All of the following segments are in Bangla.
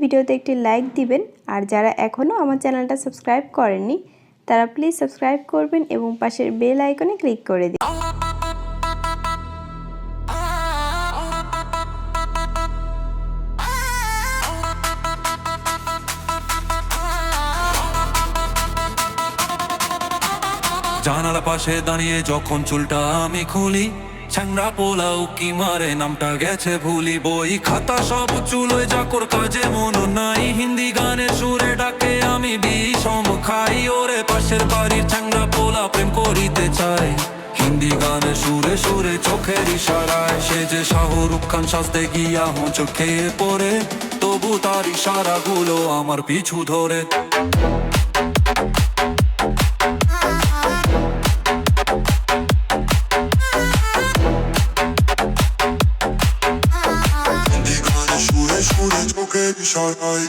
ভিডিওতে একটি লাইক দিবেন। আর যারা এখনও আমার চ্যানেলটা সাবস্ক্রাইব করেননি তারা প্লিজ সাবস্ক্রাইব করবেন এবং পাশের বেল আইকনে ক্লিক করে দিন। জানালা পাশে দাঁড়িয়ে যখন চুলটা আমি খুলি, ছ্যাংরা পোলা উকি মারে নামটা গেছে ভুলি। বই খাতা সব চুলোয় চাকর কাজে মন নাই, হিন্দি গানের সুরে ডাকে আমি বিষম খাই। ওরে পাশের বাড়ির ছ্যাংরা পোলা প্রেম করিতে চাই, হিন্দি গানের সুরে সুরে চোখের ইশারায়। সে যে শাহরুখ খান সাজতে গিয়া চোখে পড়ে, তবু তার ইশারাগুলো আমার পিছু ধরে। ইশারায়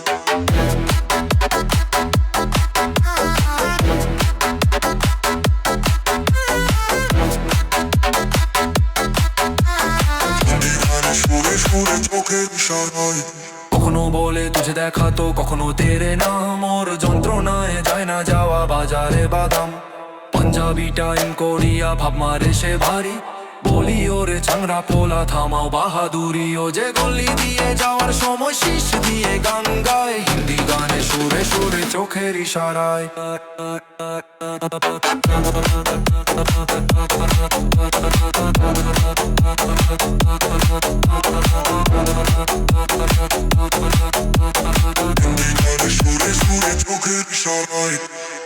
কখনো বলে তুঝে দেখা তো কখনো তেরে নাম। ওর যন্ত্রণায় যায় না যাওয়া বাজারে বাদাম। পাঞ্জাবি টাইম করিয়া ভাব মারে সে ভারী, বলি ওরে ছ্যাংরা পোলা থামাও বাহাদুরি। ও যে গলি দিয়ে যাওয়ার সময় শীষ দিয়ে গান গায়, হিন্দি গানে সুরে সুরে চোখের ইশারায়।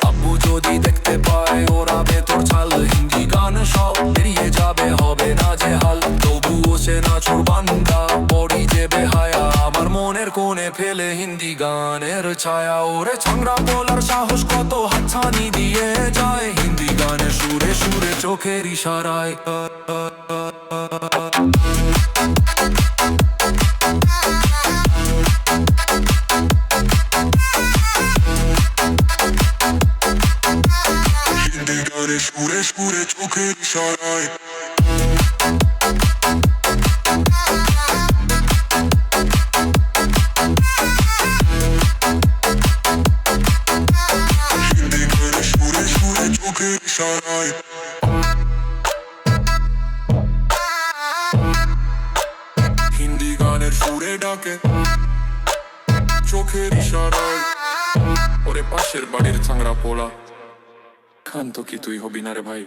আব্বু যদি দেখতে পায় ওরা ভেতর ছাল, হিন্দি গান সব বেরিয়ে যাবে হবে না যে হাল। তবুও সে নাচুর বান্দা বড়ি যে বেহায়া, আমার মনের কোণে ফেলে হিন্দি গানের ছায়া। ওরে ছ্যাংরা পোলার সাহস কত হাতছানি দিয়ে যায়, হিন্দি গানে সুরে সুরে চোখের ইশারায়। সুরে সুরে চোখের ইশারায় সুরে সুরে চোখের ইশারায়। হিন্দি গানের সুরে ডাকে চোখের ইশারায়। ওরে পাশের বাড়ির ছ্যাংরা পোলা খান তো কি তুই হবি না রে ভাই।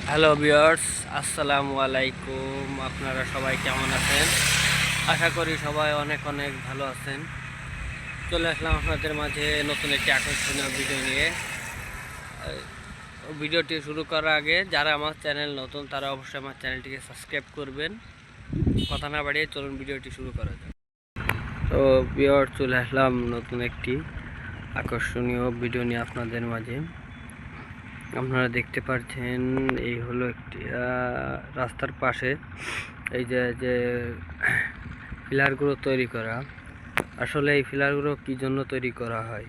হ্যালো ভিউয়ার্স, আসসালামু আলাইকুম। আপনারা সবাই কেমন আছেন? আশা করি সবাই অনেক অনেক ভালো আছেন। চলে আসলাম আপনাদের মাঝে নতুন একটি আকর্ষণীয় ভিডিও নিয়ে। ভিডিওটি শুরু করার আগে যারা আমার চ্যানেল নতুন তারা অবশ্যই আমার চ্যানেলটিকে সাবস্ক্রাইব করবেন। কথা না বাড়িয়ে চলুন ভিডিওটি শুরু করা যাক। তো ভিউয়ার্স, চলে আসলাম নতুন একটি আকর্ষণীয় ভিডিও নিয়ে আপনাদের মাঝে। আপনারা দেখতে পাচ্ছেন এই হলো একটি রাস্তার পাশে এই যে পিলারগুলো তৈরি করা। আসলে এই পিলারগুলো কী জন্য তৈরি করা হয়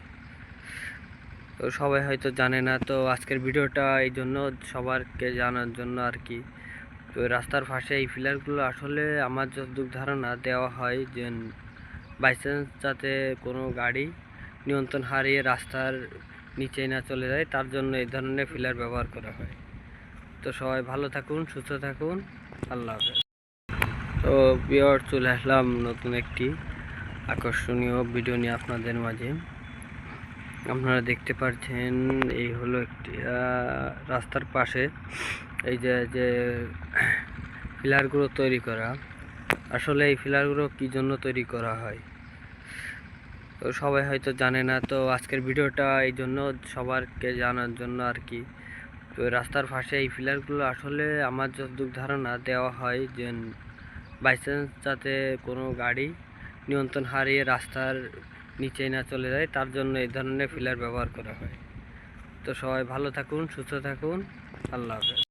তো সবাই হয়তো জানে না। তো আজকের ভিডিওটা এই জন্য সবারকে জানার জন্য আর কি। তো রাস্তার পাশে এই পিলারগুলো আসলে আমার যতটুকু ধারণা দেওয়া হয় যে বাইচান্স যাতে কোনো গাড়ি নিয়ন্ত্রণ হারিয়ে রাস্তার নিচে না চলে যায়, তার জন্য এই ধরনের পিলার ব্যবহার করা হয়। তো সবাই ভালো থাকুন, সুস্থ থাকুন, আল্লাহ হাফেজ। তো ভিউয়ার্স, চলে আসলাম নতুন একটি আকর্ষণীয় ভিডিও নিয়ে আপনাদের মাঝে। আপনারা দেখতে পাচ্ছেন এই হলো একটি রাস্তার পাশে এই যে পিলারগুলো তৈরি করা। আসলে এই পিলারগুলো কী জন্য তৈরি করা হয় তো সবাই হয়তো জানে না। তো আজকের ভিডিওটা এই জন্য সবারকে জানার জন্য আর কি। তো রাস্তার পাশে এই পিলারগুলো আসলে আমার যতটুকু ধারণা দেওয়া হয় যে বাইচান্স যাতে কোনো গাড়ি নিয়ন্ত্রণ হারিয়ে রাস্তার নিচে না চলে যায়, তার জন্য এই ধরনের পিলার ব্যবহার করা হয়। তো সবাই ভালো থাকুন, সুস্থ থাকুন, আল্লাহ হাফেজ।